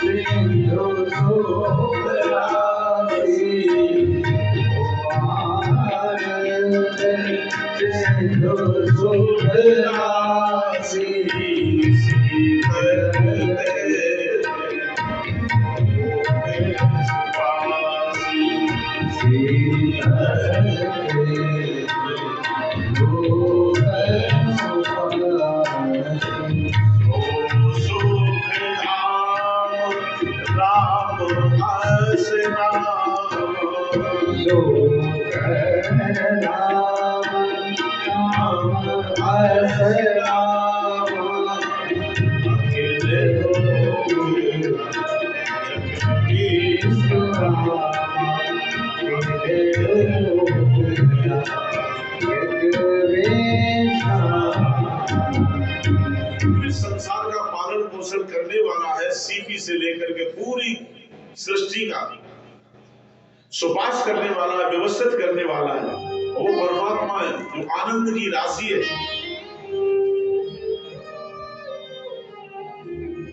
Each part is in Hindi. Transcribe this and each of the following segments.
सिंधु सुख राशि सिंधु सुख राशि संसार का पालन पोषण करने वाला है, सीपी से लेकर के पूरी सृष्टि का सुपास करने वाला है, व्यवस्थित करने वाला है। वो परमात्मा है जो आनंद की राशि है।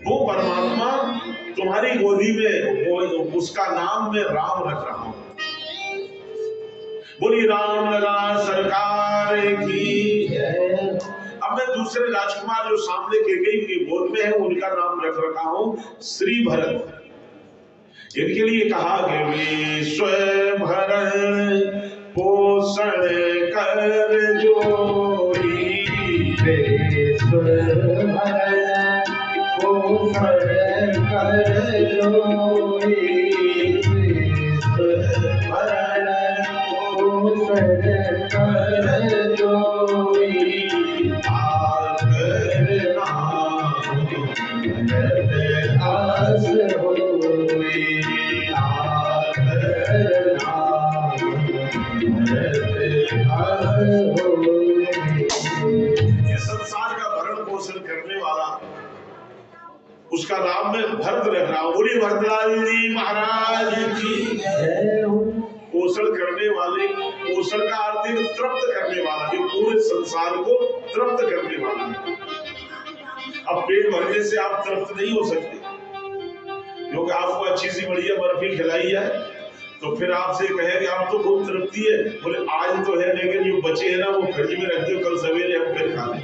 वो परमात्मा तुम्हारी गोदी में, वो उसका नाम मैं राम रख रहा हूं। बोली राम लला सरकार की। अब मैं दूसरे राजकुमार जो सामने कैकेयी की गोद में है उनका नाम रख रखा हूं श्री भरत। इनके लिए कहा कि विश्व भरण पोषण कर जोई, विश्व भरण पोषण कर जोई, विश्व भरण पोषण कर जोई, आस होई, ये संसार का भरण पोषण करने वाला, उसका नाम मैं भरत रख रहा हूं। बोली भरतलाल जी महाराज की। पोषण करने वाले, पोषण का अर्थ है तृप्त करने वाला, जो पूरे संसार को तृप्त करने वाला है। अब पेट भरने से आप तृप्त नहीं हो सकते, क्योंकि आपको अच्छी सी बढ़िया बर्फी खिलाई है तो फिर आपसे कहे कि आप तो खूब तृप्ति है। बोले आज तो है, लेकिन जो बचे हैं ना वो फ्रिज में रख दो, कल सवेरे हम फिर खा लें।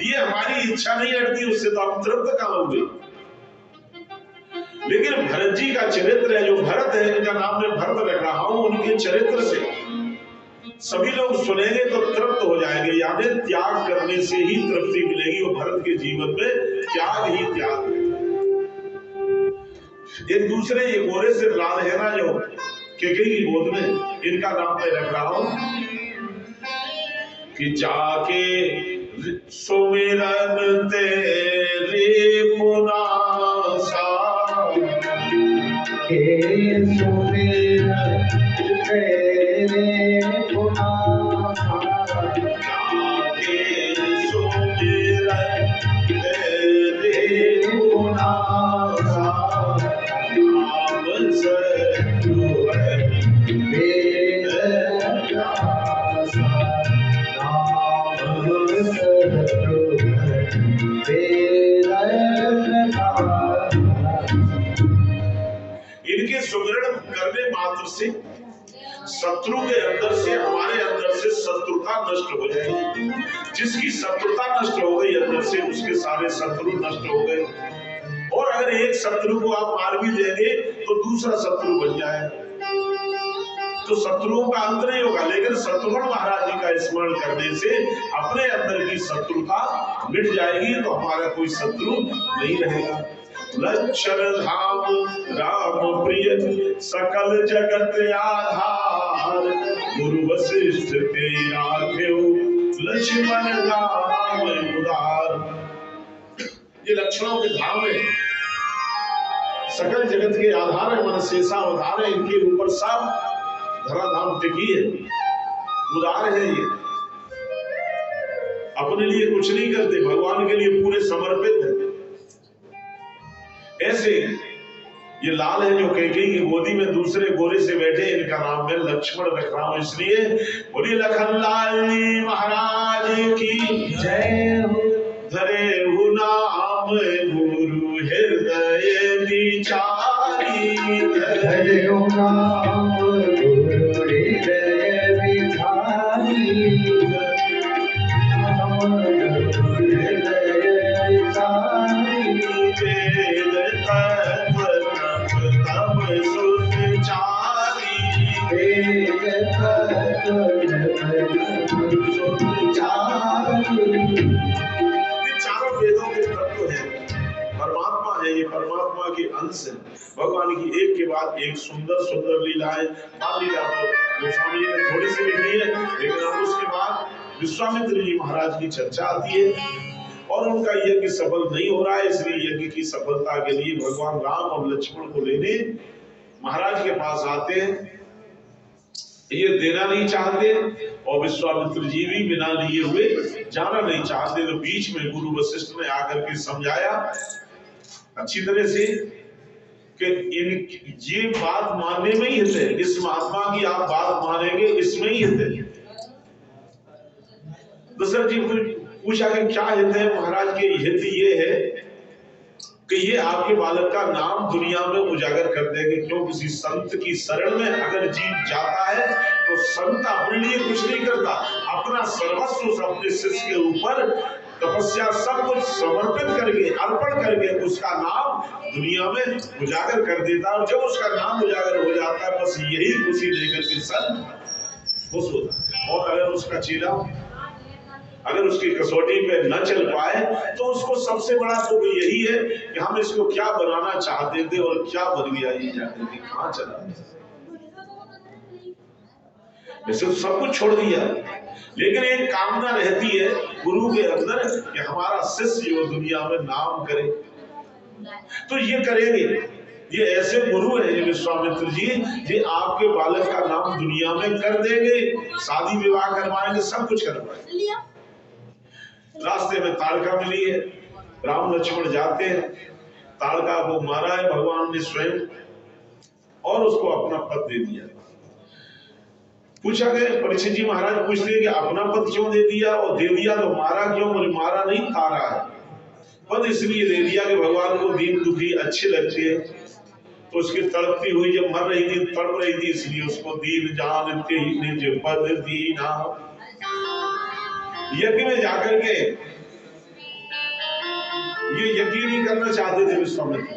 ये हमारी इच्छा नहीं हटती, उससे तो आप तृप्त कहां होंगे। लेकिन भरत जी का चरित्र है, जो भरत है, इनका नाम मैं भरत रख रहा हूं, उनके चरित्र से सभी लोग सुनेंगे तो तृप्त हो जाएंगे। यानी त्याग करने से ही तृप्ति मिलेगी। वो भरत के जीवन में त्याग ही त्याग। एक दूसरे ये गोरे से लाल है ना जो कैकेयी की गोद में, इनका नाम मैं रख रहा हूं कि जाके सुमिरन तेरे पुनासा, के सुमिरन तेरे पुनासा, जाके सुमिरन तेरे पुनासा, नाम सतगुरु वेद व्यासा, नाम सतगुरु वेद व्यासा। इनके सुमिरन करने मात्र से शत्रु के अंदर से, हमारे अंदर से शत्रुता नष्ट हो जाएगी। जिसकी शत्रुता नष्ट हो गई अंदर से, उसके सारे शत्रु नष्ट हो गए। और अगर एक शत्रु को आप मार भी देंगे तो दूसरा शत्रु बन जाए, तो शत्रुओं का अंत नहीं होगा। लेकिन शत्रुघ्न महाराज जी का स्मरण करने से अपने अंदर की शत्रुता मिट जाएगी, तो हमारा कोई शत्रु नहीं रहेगा। लक्षण धाम राम प्रिय सकल जगत आधार, गुरु वशिष्ठ ते राखेउ लक्ष्मण राम उदार। ये लक्षणों के धाम है, सकल जगत के आधार है, मन शेषावतार है। इनके ऊपर सब धराधाम टिकी है, उदार है। ये अपने लिए कुछ नहीं करते, भगवान के लिए पूरे समर्पित है। ऐसे ये लाल है जो कैकेयी की गोदी में दूसरे गोरे से बैठे, इनका नाम मैं लक्ष्मण रख रहा हूं। इसलिए बोलिए लखन लाल जी महाराज की जय हो। धरे नाम गुरु हृदय विचारी हरिओ नाम गुरु हृदय विचारी नाम गुरु हृदय विचारी वेद तत्व तब सुचारी वेद तत्व सुचारी। ये चारों वेदों के तत्व हैं, परमात्मा है, ये परमात्मा के अंश है। भगवान की एक के बाद एक सुंदर सुंदर लीलाएं, बाल लीला तो गोस्वामी जी ने थोड़ी सी लिखी है, लेकिन अब उसके बाद विश्वामित्र जी महाराज की चर्चा आती है और उनका यज्ञ सफल नहीं हो रहा है, इसलिए यज्ञ की सफलता के लिए भगवान राम और लक्ष्मण को लेने महाराज के पास आते हैं। ये देना नहीं चाहते और विश्वामित्र जी भी बिना लिए हुए जाना नहीं चाहते। तो बीच में गुरु वशिष्ठ ने आकर के समझाया अच्छी तरह से कि ये बात मानने में ही हित है, इस महात्मा की आप बात मानेंगे इसमें ही हित है। दशरथ जी पूछा कि क्या हित है? महाराज के हित ये है कि ये आपके बालक का नाम दुनिया में उजागर कर देंगे। क्यों? किसी संत की शरण में अगर जीव जाता है तो संत अपने लिए कुछ नहीं करता, अपना सर्वस्व अपने शिष्य के ऊपर तपस्या सब कुछ समर्पित करके अर्पण करके उसका नाम दुनिया में उजागर कर देता है। और जब उसका नाम उजागर हो जाता है बस यही खुशी लेकर के संत खुश होता है। और अगर उसका चेला अगर उसकी कसौटी पे न चल पाए तो उसको सबसे बड़ा दुख यही है कि हम इसको क्या बनाना चाहते थे और क्या बन गया, ये जाकर के कहां चला। वैसे तो सब कुछ छोड़ दिया, लेकिन एक कामना रहती है गुरु के अंदर कि हमारा शिष्य जो दुनिया में नाम करे, तो ये करेंगे। ये ऐसे गुरु है विश्वामित्र जी, ये आपके बालक का नाम दुनिया में कर देंगे, शादी विवाह करवाएंगे, सब कुछ करवाएंगे। रास्ते में ताड़का मिली है, राम लक्ष्मण जाते हैं, ताड़का को मारा है भगवान ने स्वयं और उसको अपना पद दे दिया। पूछा गया परीक्षित जी महाराज पूछते हैं कि अपना पद क्यों दे दिया, और दे दिया तो मारा क्यों? बोले मारा नहीं, तारा है। पद इसलिए दे दिया कि भगवान को दीन दुखी अच्छे लगते हैं, तो उसकी तड़पती हुई जब मर रही थी, तड़प रही थी, इसलिए उसको दीन जानते ही निज पद दीना। यज्ञ में जाकर के ये यज्ञ नहीं करना चाहते थे विश्वामित्र,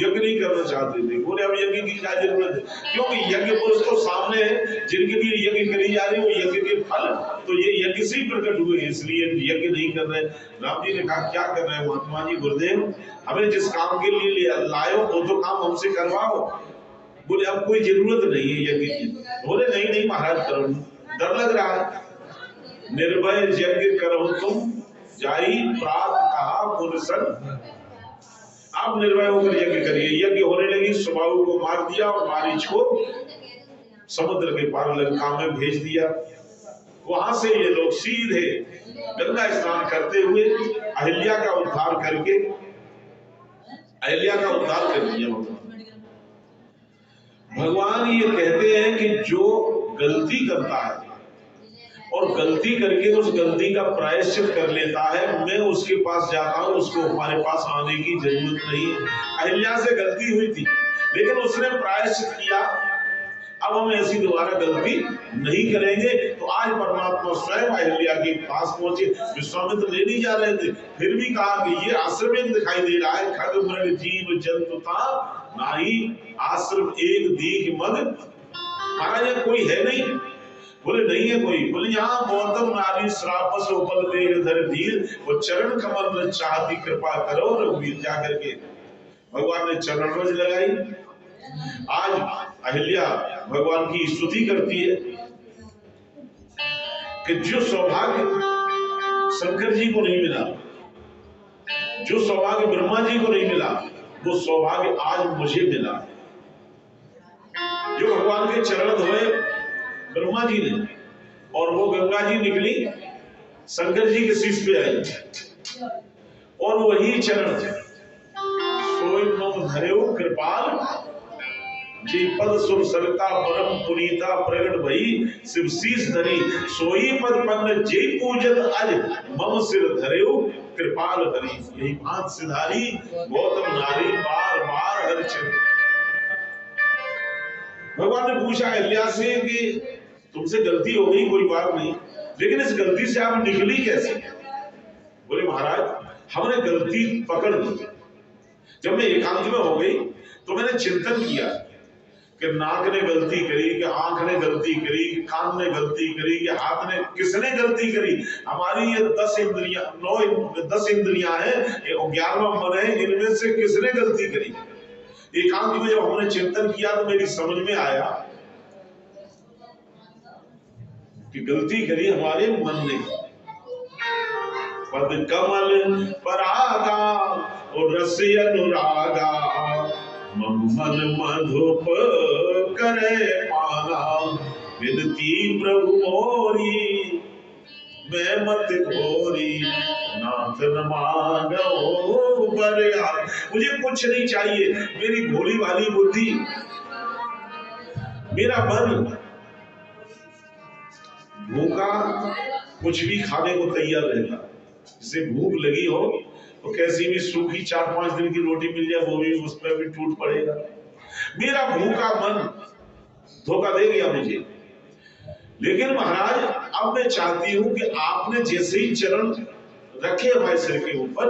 यज्ञ नहीं करना चाहते थे। बोले अब यज्ञ की क्या जरूरत है, क्योंकि यज्ञ पुरुष तो सामने है, जिनके लिए यज्ञ करी जा रही है वो यज्ञ के फल, तो ये यज्ञ से ही प्रकट हुए, इसलिए यज्ञ नहीं कर रहे। राम जी ने कहा क्या कर रहे हैं महात्मा जी, गुरुदेव हमें जिस काम के लिए लायो वो तो काम हमसे करवाओ। बोले अब कोई जरूरत नहीं है यज्ञ की। बोले नहीं नहीं महाराज करो, डर लग रहा है। निर्भय यज्ञ करो तुम जाई प्रात कहा पुरुषन। आप निर्भय होकर यज्ञ करिए। यज्ञ होने लगी, सुबाहु को मार दिया और मारीच को समुद्र के पार लंका में भेज दिया। वहां से ये लोग सीधे गंगा स्नान करते हुए अहिल्या का उद्धार कर दिया। भगवान ये कहते हैं कि जो गलती करता है और गलती करके उस गलती का प्रायश्चित कर लेता है, मैं उसके पास जाता हूं, उसको हमारे पास आने की जरूरत नहीं है। अहिल्या से गलती हुई थी लेकिन उसने प्रायश्चित किया, अब हम ऐसी दोबारा गलती नहीं करेंगे। तो आज परमात्मा स्वयं अहिल्या के पास पहुंचे। विश्वामित्र ले नहीं जा रहे थे, फिर भी कहा कि ये आश्रम एक दिखाई दे रहा है, खग मृग जीव जंतुता नाही आश्रम एक दीख मग। महाराज कोई है नहीं? बोले नहीं है कोई। बोले यहाँ गौतम नारी श्राप सोपल देर धर धीर, वो चरण कमल में चाहती कृपा करो रघुवीर। जाकर के भगवान ने चरण रज लगाई। आज अहिल्या भगवान की स्तुति करती है कि जो सौभाग्य शंकर जी को नहीं मिला, जो सौभाग्य ब्रह्मा जी को नहीं मिला, वो सौभाग्य आज मुझे मिला। जो भगवान के चरण धोए ब्रह्मा जी ने और वो गंगा जी निकली शंकर जी के शीश पे आई, और वही चरण सोई मम धरेउ कृपाल जी पद सुर सरता परम पुनीता प्रगट भई शिव शीश धरी सोई पद पन्न जे पूजत अज मम सिर धरेउ कृपाल हरि, यही भांत सिधारी गौतम नारी बार बार हर चिर। भगवान ने पूछा अहल्या से कि तुमसे गलती हो गई, कोई बात नहीं, लेकिन इस गलती से आप निकली कैसे? बोले महाराज हमने गलती पकड़ ली। जब मैं एकांत में हो गई तो मैंने चिंतन किया कि नाक ने गलती करी, कि आंख ने गलती करी, कि कान ने गलती करी, कि हाथ ने, किसने गलती करी? हमारी ये 10 इंद्रियां, 10 इंद्रियां हैं, 11वां मन है, इनमें से किसने गलती करी? एकांत में जब हमने चिंतन किया तो मेरी समझ में आया कि गलती करी हमारे मन ने। पद कमल परागा और रस अनुरागा, मम मन मधुप करे पाना, विनती प्रभु मोरी मैं मत घोरी, नाथ न मांगो बर यार। मुझे कुछ नहीं चाहिए, मेरी भोली वाली बुद्धि, मेरा मन भूखा कुछ भी खाने को तैयार रहता। जिसे भूख लगी हो तो कैसी भी सूखी 4-5 दिन की रोटी मिल जाए वो भी उस पर भी टूट पड़ेगा। मेरा भूखा मन धोखा दे गया मुझे। लेकिन महाराज अब मैं चाहती हूं कि आपने जैसे ही चरण रखे हमारे सिर के ऊपर,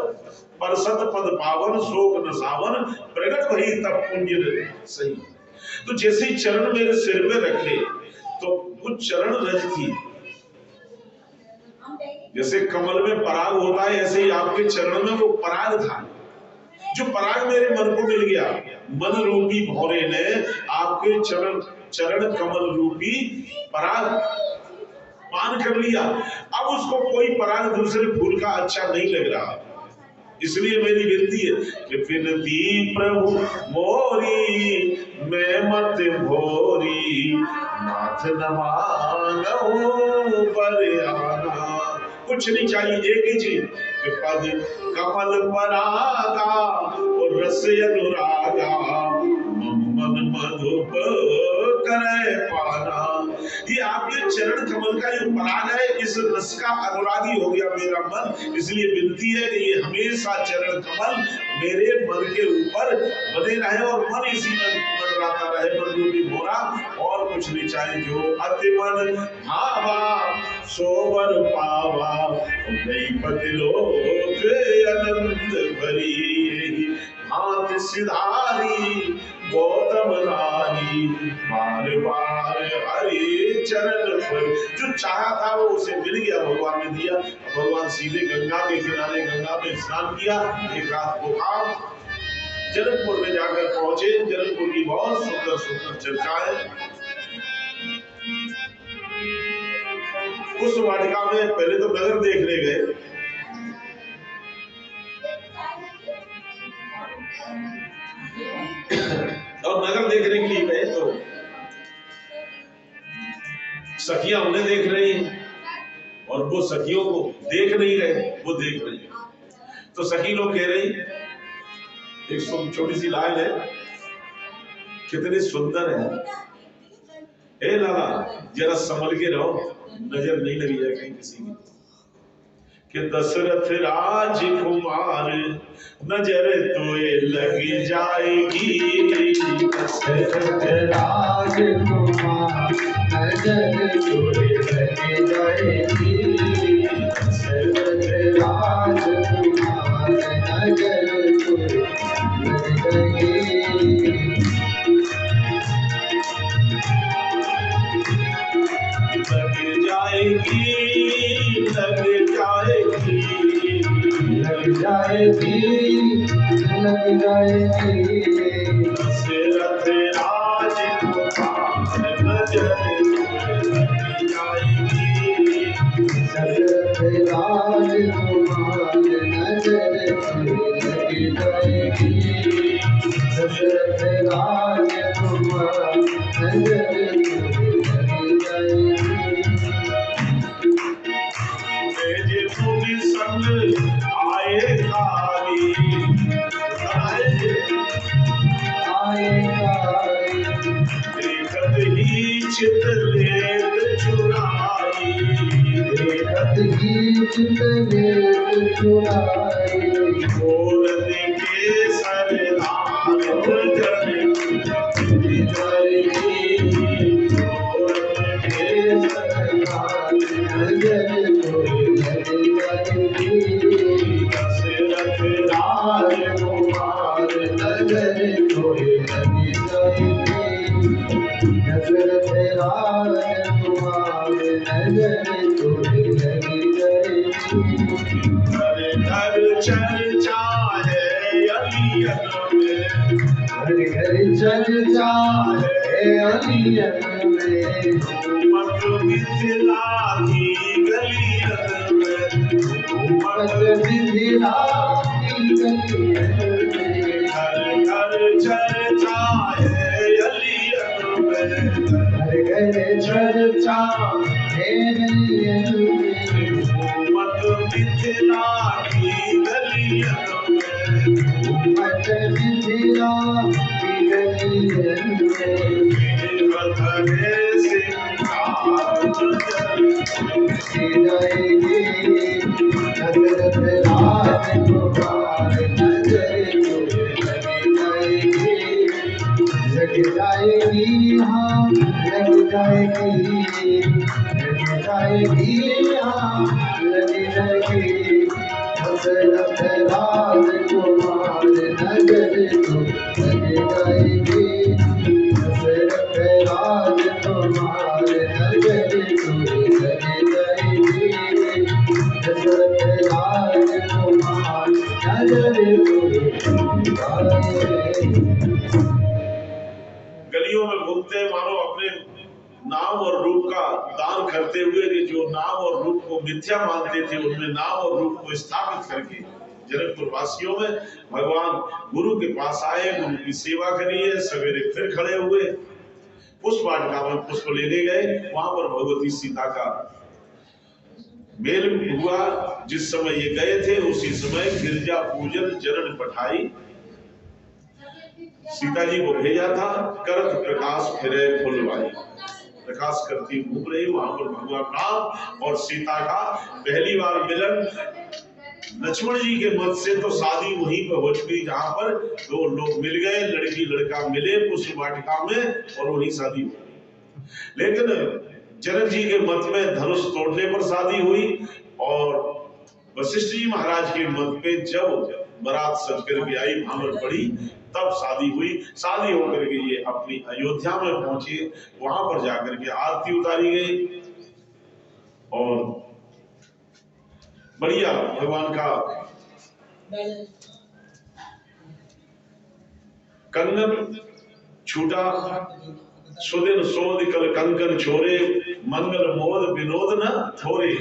परसत पद पावन शोक न सावन, प्रगट वही तब पुण्य सही। तो जैसे ही चरण मेरे सिर में रखे तो वो चरण रज थी, जैसे कमल में पराग होता है ऐसे ही आपके चरण में वो पराग था। जो पराग मेरे मन को मिल गया, मन रूपी भौरे ने आपके चरण कमल रूपी पराग पान कर लिया। अब उसको कोई पराग दूसरे फूल का अच्छा नहीं लग रहा। इसलिए मेरी विनती है कि विनती प्रभु मोरी मैं मत भोरी, नाथ न मांगो पर आना। कुछ नहीं चाहिए, एक ही चीज कि पद कमल परागा और रस अनुरागा, मन मधुप करे पाना। ये आपके चरण कमल का जो पराग है, इस रस का अनुरागी हो गया मेरा मन। इसलिए विनती है कि ये हमेशा चरण कमल मेरे मन के ऊपर बने रहे और मन इसी में मंडराता रहे, मन रूपी भोरा। और कुछ नहीं चाहिए, जो अति मन भावा सोवर पावा, पति लोक अनंत भरी, हाथ सिधारी गौतम नारी, बार बार हरि चरण पर। जो चाहा था वो उसे मिल गया, भगवान ने दिया। भगवान सीधे गंगा के किनारे गंगा में स्नान किया। एक रात को काम जनकपुर में जाकर पहुंचे। जनकपुर की बहुत सुंदर सुंदर चर्चा है। उस वाटिका में पहले तो नगर देखने गए, और नगर देखने के लिए गए तो सखियां उन्हें देख रही हैं और वो सखियों को देख नहीं रहे, वो देख रही हैं। तो सखी लोग कह रही, एक छोटी सी लाइन है, कितनी सुंदर है, ए लाला जरा संभल के रहो, नजर नहीं लगी जाए कहीं किसी की। कि दशरथ राजकुमार नजर तोए लग जाएगी, दशरथ राजकुमार नजर तोए लग जाएगी, दशरथ राजकुमार नजर तोए लग जाएगी, लग जाएगी, लग जाएगी, लग जाएगी, दशरथ राजकुमार नजर तोए लग जाएगी, दशरथ राजकुमार नजर तोए लग जाएगी, दशरथ राजकुमार नजर तोए लग जाएगी। मेरे मुनि संग आए कारी, देखत ही चित लेत चुराई, देखत ही चित लेत छुड़ाए गोरन केसर लाल जन जाएगी गोरन केसर लाल नजर कोई लग जाएगी दशरथ राजकुमार नजर कोई लग जाएगी दशरथ राजकुमार नजर कोई लग जाएगी घर चर्चा है अलियन में घर घर चर्चा है अलियन में मत मिथिला की गलियन में मत मिथिला की गलियन में घर घर चर्चा है अलियन में घर घर चर्चा है अलियन में मत मिथिला की गलियन में मत मिथिला की गलियन में बधने से जाएगी दशरथ राजकुमार नजर लग जाएगी हाँ लग जाएगी लग जाएगी हाँ लग जाएगी दशरथ राजकुमार नजर लग जाएगी दशरथ राजकुमार नजर लग जाएगी दशरथ राजकुमार नजर लग जाएगी गलियों में घूमते मानो अपने नाम और रूप का दान करते हुए कि जो नाम और रूप को मिथ्या मानते थे उनमें नाम और रूप को स्थापित करके जनकपुर वासियों में भगवान गुरु के पास आए, गुरु की सेवा करिए, सवेरे फिर खड़े हुए, पुष्प वाटिका में पुष्प लेने गए। वहां पर भगवती सीता का मेल हुआ। जिस समय ये गए थे उसी समय गिरजा पूजन चरण पठाई सीता जी को भेजा था। करत प्रकाश फिरे फुलवाई, प्रकाश करती घूम रही। वहां पर भगवान राम और सीता का पहली बार मिलन। लक्ष्मण जी के मत से तो शादी वहीं पर हो चुकी, जहां पर दो लोग मिल गए, लड़की लड़का मिले पुष्प वाटिका में और वहीं शादी हुई। लेकिन जनक जी के मत में धनुष तोड़ने पर शादी हुई और वशिष्ठ जी महाराज के मत पे जब बारात सज करके आई, भामर पड़ी, तब शादी हुई। शादी होकर के ये अपनी अयोध्या में पहुंचे। वहां पर जाकर के आरती उतारी गई और बढ़िया भगवान का कंगन छूटा। सुदिन सोध कल कंकन छोरे, मंगल मोद विनोद न थोरे।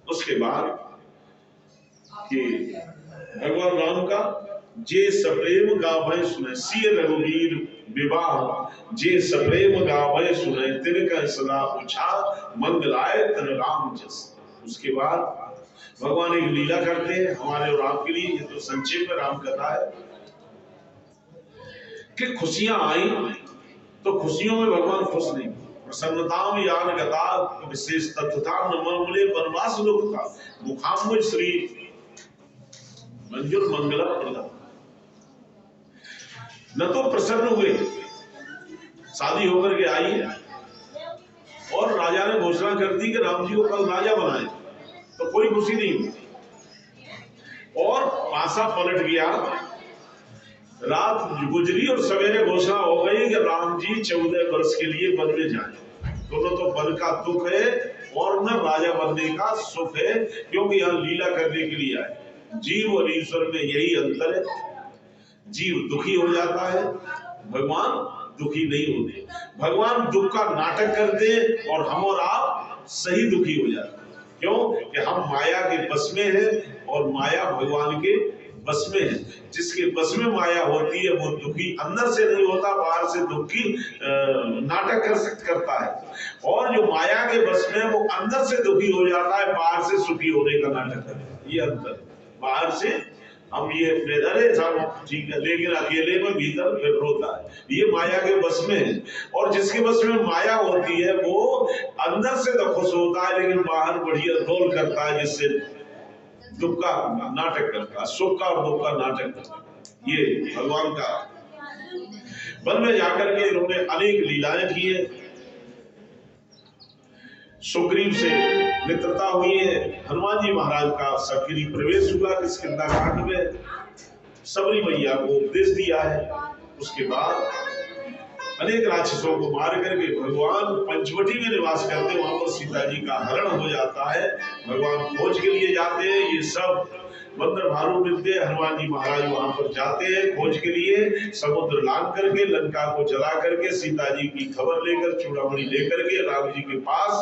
उसके बाद कि भगवान राम का जे सप्रेम गावै सुने, सिय रघुवीर विवाह जे सप्रेम गावै सुने, तिनका सदा पूछा मंगलाय तन राम जस। उसके बाद भगवान एक लीला करते हैं हमारे और आपके लिए। ये तो संक्षेप में राम कथा है कि खुशियां आई तो खुशियों में भगवान खुश नहीं। प्रसन्नताम यान गता विशेष तत्वता नमले वनवास लोक था मुखाम्बुज श्री मंजुर मंगला प्रदा। न तो प्रसन्न हुए, शादी होकर के आई और राजा ने घोषणा कर दी कि राम जी को कल राजा बनाए, तो कोई खुशी नहीं हुई। और पासा पलट गया, रात गुजरी और सवेरे घोषणा हो गई कि राम जी 14 वर्ष के लिए वन में जाए। दोनों तो वन का दुख है और न राजा बनने का सुख है, क्योंकि यहाँ लीला करने के लिए आए। जीव और ईश्वर में यही अंतर है, जीव दुखी हो जाता है, भगवान दुखी नहीं होते। भगवान दुख का नाटक करते हैं और हम और आप सही दुखी हो जाते हैं। क्यों कि हम माया के बस में हैं और माया भगवान के बस में है। जिसके बस में माया होती है वो दुखी अंदर से नहीं होता, बाहर से दुखी नाटक करता है। और जो माया के बस में वो अंदर से दुखी हो जाता है, बाहर से सुखी होने का नाटक करता है। ये अंतर, बाहर से हम ये अरे सब ठीक है, लेकिन अकेले में भीतर फिर रोता है। ये माया के बस में है। और जिसके बस में माया होती है वो अंदर से तो खुश होता है, लेकिन बाहर बढ़िया रोल करता है, जिससे दुख का नाटक करता, सुख का और दुख का नाटक करता। ये भगवान का। वन में जाकर के इन्होंने अनेक लीलाएं की है। सुग्रीव से मित्रता हुई है। हनुमान जी महाराज का सखी प्रवेश हुआ किष्किंधा घाट में, सबरी मैया को उपदेश दिया है। उसके बाद अनेक राक्षसों को मार करके भगवान पंचवटी में निवास करते, वहां पर सीता जी का हरण हो जाता है। भगवान खोज के लिए जाते हैं। ये सब बंदर भालू मिलते हैं। हनुमान जी महाराज वहां पर जाते हैं खोज के लिए। समुद्र लांग करके लंका को जला करके सीता जी की खबर लेकर चूड़ामणि लेकर के राम जी के पास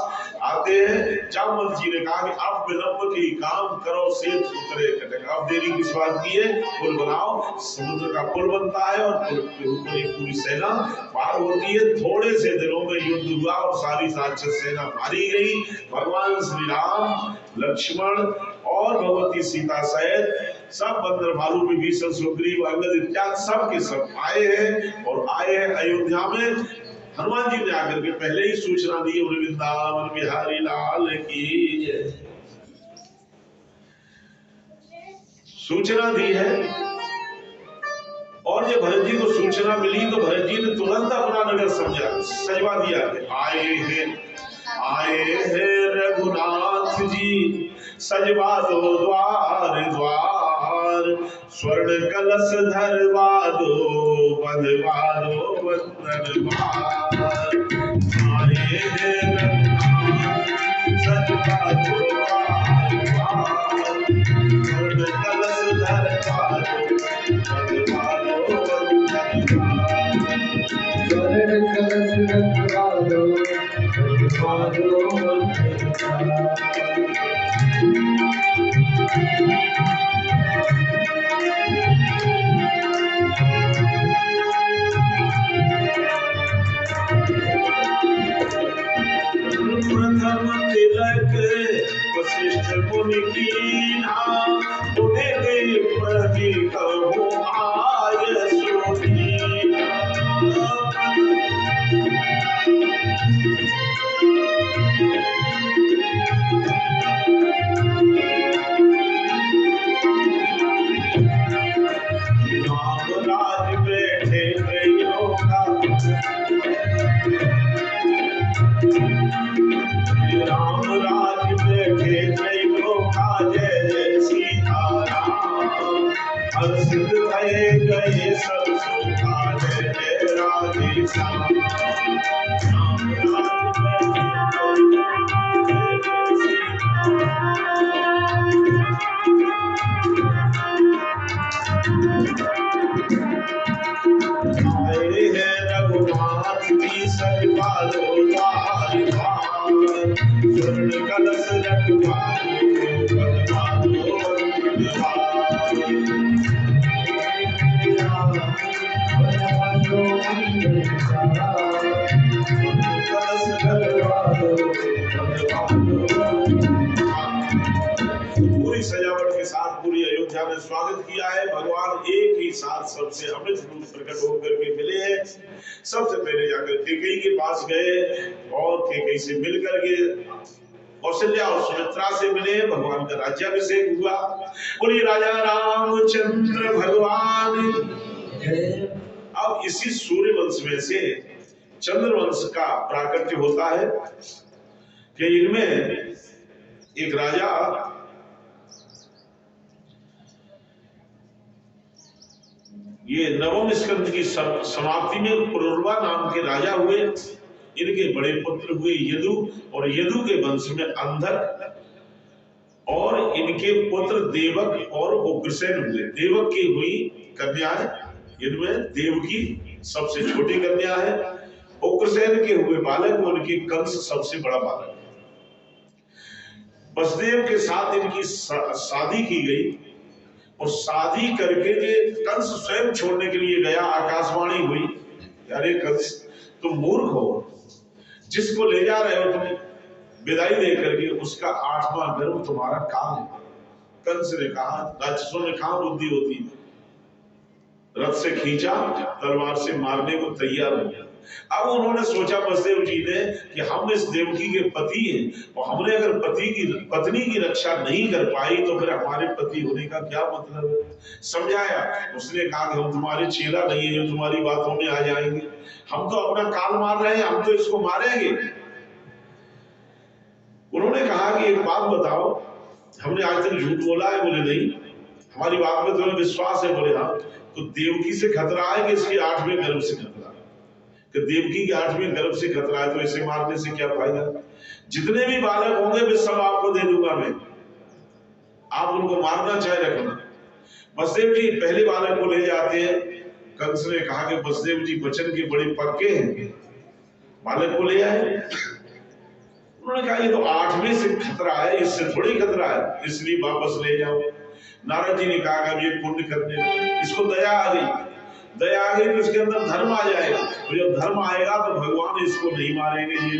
आते हैं। जामवंत जी ने कहा कि अब विलंब की काम करो, सेठ उतरे कटक। अब देरी किस बात की है, पुल बनाओ। समुद्र का पुल बनता है और पुल के ऊपर एक पूरी सेना पार होती है। थोड़े से दिनों में युद्ध हुआ और सारी राक्षस सेना मारी गई। भगवान श्री राम, लक्ष्मण और भगवती सीता सहित सब बंदर भालू विभीषण, सुग्रीव, अंगद इत्यादि सब के सब आए हैं और आए हैं अयोध्या में। हनुमान जी ने आकर के पहले ही सूचना दी, वृंदावन बिहारी लाल की सूचना दी है। और जब भरत जी को सूचना मिली तो भरत जी ने तुरंत अपना नगर सजवा दिया। आए हैं रघुनाथ जी, सजवा दो द्वार द्वार, स्वर्ण कलश धरवा दो, बंधवा दो बंधन द्वार। आए हैं रघुनाथ, सजवा दो द्वार द्वार, स्वर्ण कलश धरवा दो, बंधवा दो बंधन द्वार। स्वर्ण कलश रखवा दो, बंधवा दो बंधन द्वार। प्रथम तिलक वशिष्ठ मुनि कीन्हा, उन्हें प्रति कहो आय सुदीन्हा। राम राज बैठे कइयों का, राम राज बैठे कइयों का, जय जय सीताराम। हर्षित भये गए सब सुखा, जय जय राधे श्याम। राम राज बैठे जय जय सीताराम। आए हैं रघुनाथ की सजवा दो द्वार द्वार, स्वर्ण कलश रखवा दो, बंधवा दो बंधन द्वार। कलश रखवा दो, बंधवा दो। पूरी सजावट के साथ पूरी अयोध्या में स्वागत किया है। भगवान एक ही साथ सबसे अमित रूप प्रकट होकर के मिले हैं। सबसे पहले जाकर कैकेयी के पास गए और कैकेयी से मिलकर के कौशल्या और सुमित्रा से मिले। भगवान का राज्याभिषेक हुआ। बोलिए राजा रामचंद्र भगवान। अब इसी सूर्य वंश में से चंद्र वंश का प्राकट्य होता है कि इनमें एक राजा ये नवम स्कंद की समाप्ति में पुरुरवा नाम के राजा हुए। इनके बड़े पुत्र हुए यदु, और यदु के वंश में अंधक, और इनके पुत्र देवक और उग्रसेन हुए। देवक की हुई कन्या है, इनमें देवकी सबसे छोटी कन्या है। उग्रसेन के हुए बालक, उनके कंस सबसे बड़ा बालक। वसुदेव के साथ इनकी शादी की गई और शादी करके कंस स्वयं छोड़ने के लिए गया। आकाशवाणी हुई, अरे कंस तुम मूर्ख हो, जिसको ले जा रहे हो तुम विदाई दे करके उसका 8वां गर्भ तुम्हारा काल है। कंस ने कहा, राक्षसों में कहां बुद्धि होती है। रथ से खींचा, तलवार से मारने को तैयार हो गया। अब उन्होंने सोचा बसदेव जी ने कि हम इस देवकी के पति हैं और हमने अगर पत्नी की रक्षा नहीं कर पाई तो फिर हमारे पति होने का क्या मतलब है। समझाया, उसने कहा कि हम तुम्हारे चेला नहीं है जो तुम्हारी बातों में आ जाएंगे, हम तो अपना काल मार रहे हैं, हम तो इसको मारेंगे। उन्होंने कहा कि एक बात बताओ, हमने आज तक झूठ बोला है? बोले नहीं। हमारी बात में तुम्हें विश्वास है? बोले हाँ। तो देवकी से खतरा है कि इसके 8वें गर्भ से खतरा है? कि देवकी के 8वें गर्भ से खतरा है, तो इसे मारने से क्या फायदा? जितने भी बालक होंगे वे सब आपको दे दूंगा मैं, आप उनको मारना चाहे रखना। बसदेव जी पहले बालक को ले जाते हैं। कंस ने कहा कि बसदेव जी वचन के बड़े पक्के हैं, बालक को ले आए। उन्होंने कहा ये तो 8वें से खतरा है, इससे थोड़ी खतरा है, इसलिए वापस ले जाओ। नारद जी ने कहा कि ये पुण्य करने, इसको दया आ गई। दया आ गई तो इसके अंदर धर्म आ जाएगा, तो जब धर्म आएगा तो भगवान इसको नहीं मारेंगे, ये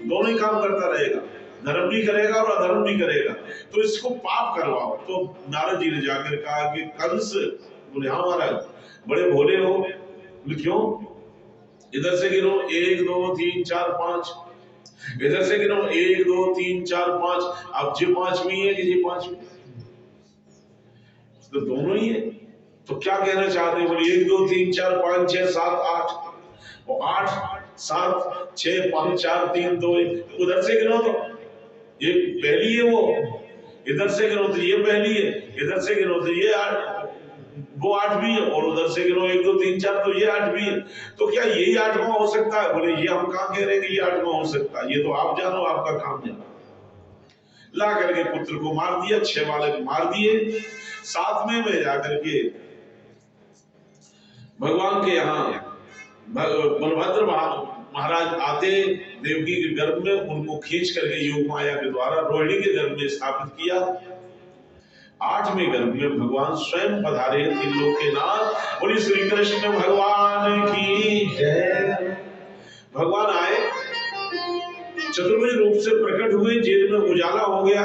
दोनों ही काम करता रहेगा, धर्म भी करेगा और अधर्म भी करेगा, तो इसको पाप करवाओ। तो नारद जी ने जाकर कहा कि कंस, बोले हाँ महाराज, बड़े भोले हो। बोले क्यों? इधर से गिनो 1 2 3 4 5, इधर से गिनो 1 2 3 4 5, अब ये 5वीं है कि ये 5वीं? तो दोनों ही है। तो क्या कहना चाहते हैं? बोले 1 2 3 4 5 6 7 8, और 8 7 6 5 4 3 2 1। उधर से गिनो तो ये पहली है, वो इधर से गिनो तो ये पहली है, इधर से गिनो तो ये 8, वो 8वीं है, और उधर से गिनो 1 2 3 4 तो ये 8वीं है। तो क्या यही 8वां हो सकता है? बोले ये हम कहां कह रहे हैं कि ये 8वां हो सकता है, ये तो आप जानो, आपका काम जानो। ला करके पुत्र को मार दिया, 6 बालक मार दिए। 7वें में जाकर के भगवान के यहाँ बलभद्र महाराज आते, देवकी के गर्भ में उनको खींच करके योग माया के द्वारा रोहिणी के गर्भ में स्थापित किया। 8वें गर्भ में भगवान स्वयं पधारे, त्रिलोक के नाथ। बोली श्री कृष्ण भगवान की जय। भगवान आए, चतुर्भुज रूप से प्रकट हुए, जेल में उजाला हो गया,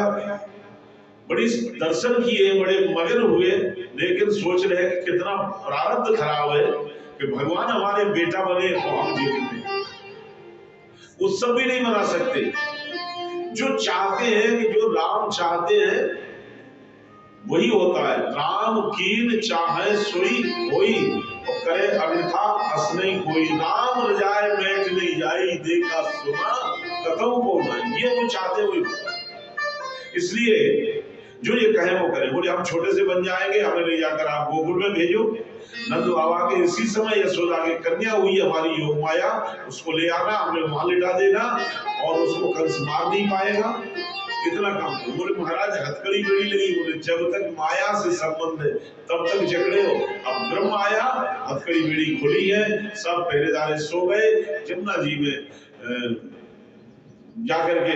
बड़ी दर्शन किए, बड़े मगन हुए, लेकिन सोच रहे कि कितना प्रारब्ध खराब है कि भगवान हमारे बेटा बने तो हम जेल में। उत्सव भी नहीं मना सकते। जो चाहते हैं कि जो राम चाहते हैं वही होता है। राम कीन चाहे सोई होई, और करे अन्यथा अस नहीं कोई। राम रजाए बैठ नहीं जाई, देखा सुना कथम को नहीं। ये वो चाहते हुए, इसलिए जो ये कहे वो करे। बोले हम छोटे से बन जाएंगे, हमें ले जाकर आप गोकुल में भेजो। नंद बाबा के इसी समय यशोदा की कन्या हुई हमारी योग माया, उसको ले आना, हमें वहां लिटा देना, और उसको कंस मार नहीं पाएगा। इतना काम। बोले महाराज हथकड़ी बेड़ी लगी। बोले जब तक माया से संबंध है तब तक झगड़े हो, अब ब्रह्म आया, हथकड़ी बेड़ी खुली है, सब पहरेदार सो गए। जमुना जी में जाकर के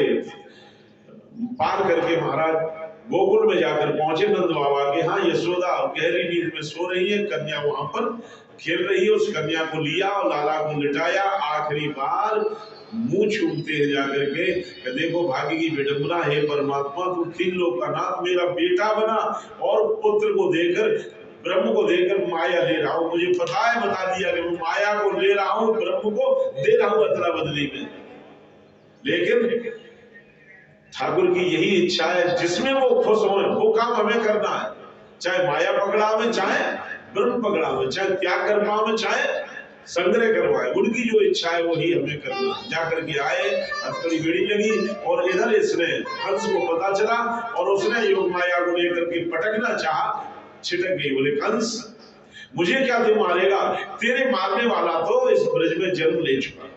पार करके महाराज गोकुल में जाकर पहुंचे नंद बाबा के। हाँ, यशोदा गहरी नींद में सो रही है, कन्या वहां पर खेल रही है। उस कन्या को लिया और लाला को लिटाया, आखिरी बार मुंह चूमते हैं जाकर के, देखो भाग्य की विडंबना है परमात्मा, तू तीन लोक का नाथ मेरा बेटा बना, और पुत्र को देकर, ब्रह्म को देकर माया ले रहा हूं। मुझे पता है, बता दिया कि मैं माया को ले रहा हूं, ब्रह्म को दे रहा हूं अदला बदली में। लेकिन ठाकुर की यही इच्छा है, जिसमें वो खुश हो वो काम हमें करना है। चाहे माया पकड़ावे, चाहे ब्रह्म पकड़ावे, चाहे त्याग करवावे, चाहे संग्रह करवाए, उनकी जो इच्छा है वही हमें करना है। जाकर के आए, हथकड़ी बेड़ी लगी, और इधर इसने कंस को पता चला और उसने योग माया को लेकर के पटकना चाहा, छिटक गई। बोले कंस मुझे क्या तू मारेगा, तेरे मारने वाला तो इस ब्रज में जन्म ले चुका।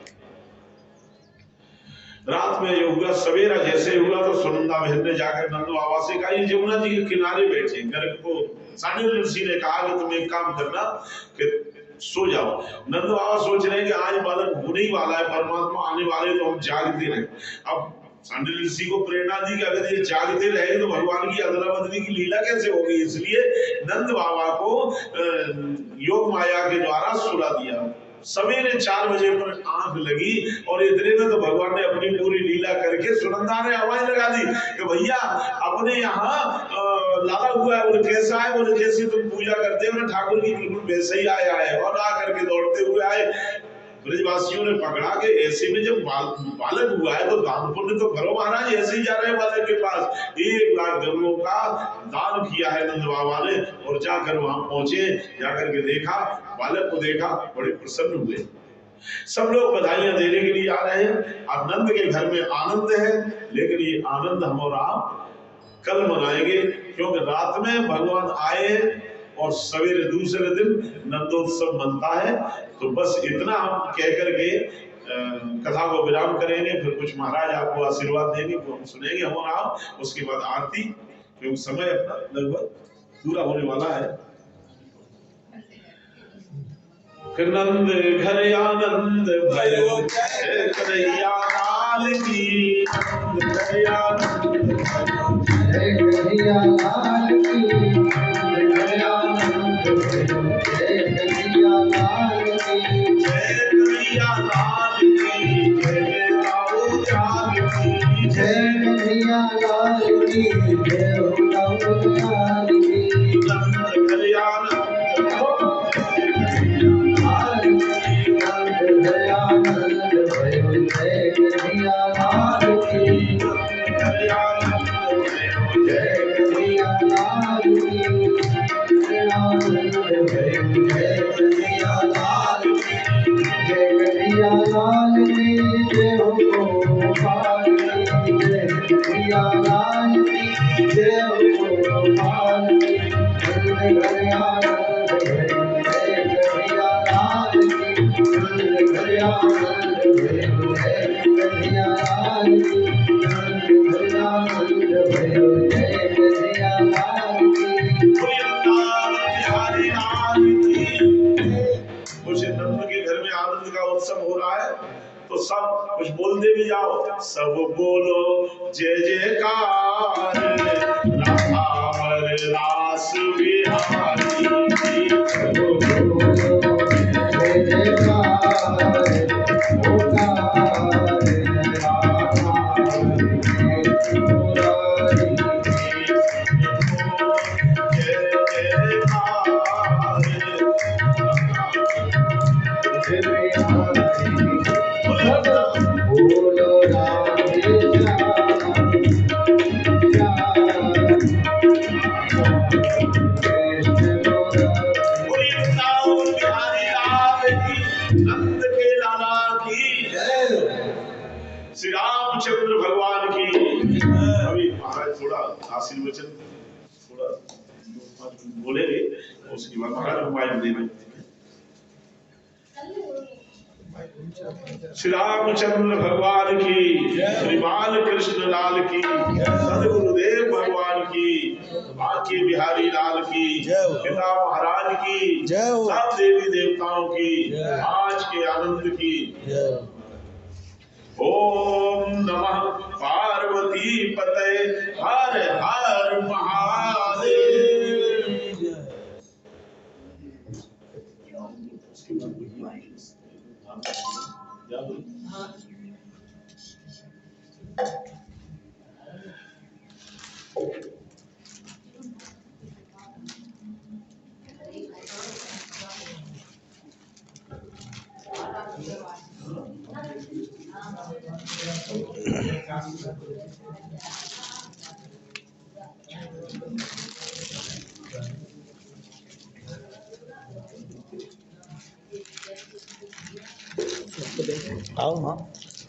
रात में जो हुआ, सवेरा जैसे हुआ तो सुनंदा बहन ने जाकर नंद बाबा से कहा, ये जमुना जी के किनारे बैठे। गर्ग को सांडिल्य ऋषि ने कहा कि तुम एक काम करना कि सो जाओ। नंद बाबा सोच रहे हैं कि आज बालक होने ही वाला है, परमात्मा आने वाले, तो हम जागते रहे। अब सांडिल्य ऋषि को प्रेरणा दी कि अगर ये जागते रहे तो भगवान की अदला बदली की लीला कैसे होगी। इसलिए नंद बाबा को योग माया के द्वारा सुला दिया। सवेरे 4 बजे पर आंख लगी और इतने में तो भगवान ने अपनी पूरी लीला करके सुनंदा ने आवाज लगा दी कि भैया अपने यहाँ लाला हुआ है। बोले कैसा है? बोले जैसे तुम पूजा करते हो ना ठाकुर की, बिल्कुल वैसे ही आया है। और आ करके दौड़ते हुए आए, ब्रजवासियों ने पकड़ा के ऐसे में जब बालक हुआ है तो दान पुण्य तो करो महाराज, ऐसे ही जा रहे हैं बालक के पास। 1 लाख गरुओं का दान किया है नंद बाबा ने, और जाकर वहां पहुंचे, जाकर के देखा, बालक को देखा, बड़े प्रसन्न हुए। सब लोग बधाइयां देने के लिए आ रहे हैं। अब नंद के घर में आनंद है, लेकिन ये आनंद हम और आप कल मनाएंगे, क्योंकि रात में भगवान आए और सवेरे दूसरे दिन नंदोत्सव मनता है। तो बस इतना हम कह करके कथा को विराम करेंगे, फिर कुछ महाराज आपको आशीर्वाद देंगे, वो हम सुनेंगे हम और आप, उसके बाद आरती, क्योंकि समय अपना लगभग पूरा होने वाला है। नंद घर आनंद भयो जय कन्हैया लाल की, नंद घर आनंद जय कन्हैया लाल की, जय आनंद भयो जय कन्हैया लाल की, जय कन्हैया लाल की, जय राऊ लाल की, जय कन्हैया लाल की, जय राऊ लाल की, नंद घर आनंद सब कुछ बोलते भी जाओ, सब बोलो जय जयकार राधावर रास बिहारी, सब बोलो जय जयकार श्री रामचंद्र भगवान की। अभी महाराज थोड़ा आशीर्वचन थोड़ा बोलेंगे, उसके बाद महाराज माइक देंगे। श्री रामचंद्र भगवान की, श्री बाल कृष्ण लाल की, सदगुरुदेव भगवान की, बांके बिहारी लाल की, पिता महाराज की, सब देवी देवताओं की, आज के आनंद की। ओम नमः पार्वती पते हर हर महादेव। आओ हाँ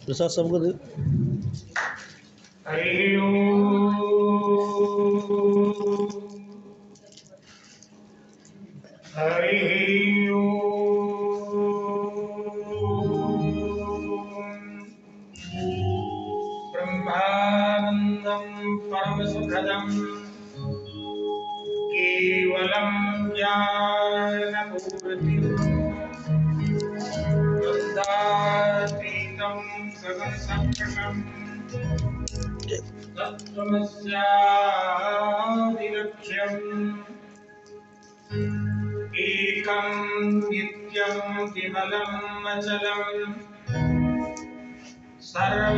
प्रसाद सबको दे। हरि ओम हरि ओम। ब्रह्मानंदं परमसुखदं केवलं ज्ञानपूर्तिं द्वन्द्वातीतं सगुणसङ्ख्यकं तत्त्वमस्यादिलक्ष्यम् एकं नित्यं विमलं अचलं सर्व